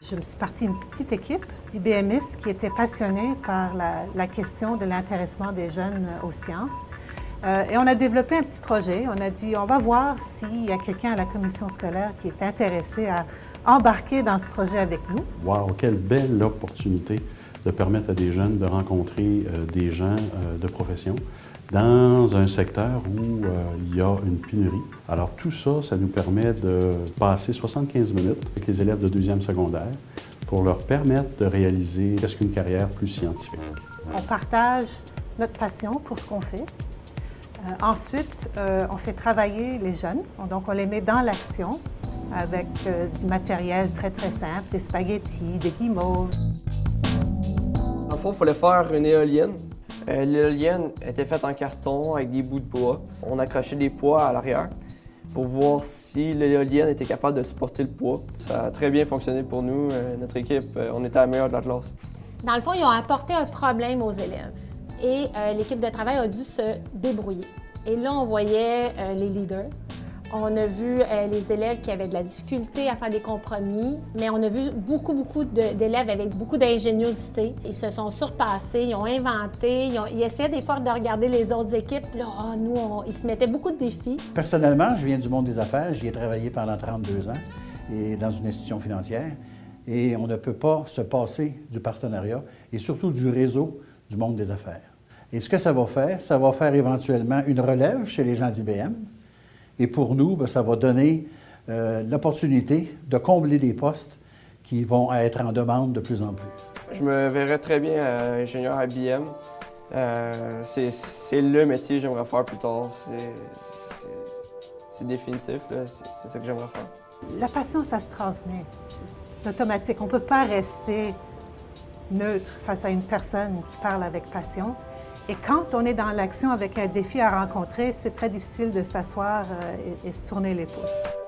Je me suis partie d'une petite équipe d'IBMistes qui étaient passionnés par la question de l'intéressement des jeunes aux sciences. Et on a développé un petit projet. On a dit, on va voir s'il y a quelqu'un à la commission scolaire qui est intéressé à embarquer dans ce projet avec nous. Wow, quelle belle opportunité de permettre à des jeunes de rencontrer des gens de profession dans un secteur où il y a une pénurie. Alors tout ça, ça nous permet de passer 75 minutes avec les élèves de deuxième secondaire pour leur permettre de réaliser presque une carrière plus scientifique. On partage notre passion pour ce qu'on fait. Ensuite, on fait travailler les jeunes, donc on les met dans l'action avec du matériel très simple, des spaghettis, des guimauves. Dans le fond, il fallait faire une éolienne. L'éolienne était faite en carton avec des bouts de bois. On accrochait des poids à l'arrière pour voir si l'éolienne était capable de supporter le poids. Ça a très bien fonctionné pour nous. Notre équipe, on était la meilleure de la classe. Dans le fond, ils ont apporté un problème aux élèves et l'équipe de travail a dû se débrouiller. Et là, on voyait les leaders. On a vu les élèves qui avaient de la difficulté à faire des compromis, mais on a vu beaucoup d'élèves avec beaucoup d'ingéniosité. Ils se sont surpassés, ils ont inventé, ils essayaient des fois de regarder les autres équipes. Là, ils se mettaient beaucoup de défis. Personnellement, je viens du monde des affaires. J'y ai travaillé pendant 32 ans et dans une institution financière. Et on ne peut pas se passer du partenariat et surtout du réseau du monde des affaires. Et ce que ça va faire éventuellement une relève chez les gens d'IBM. Et pour nous, ça va donner l'opportunité de combler des postes qui vont être en demande de plus en plus. Je me verrais très bien ingénieur à IBM. C'est le métier que j'aimerais faire plus tard. C'est définitif, c'est ça que j'aimerais faire. La passion, ça se transmet. C'est automatique. On ne peut pas rester neutre face à une personne qui parle avec passion. Et quand on est dans l'action avec un défi à rencontrer, c'est très difficile de s'asseoir et se tourner les pouces.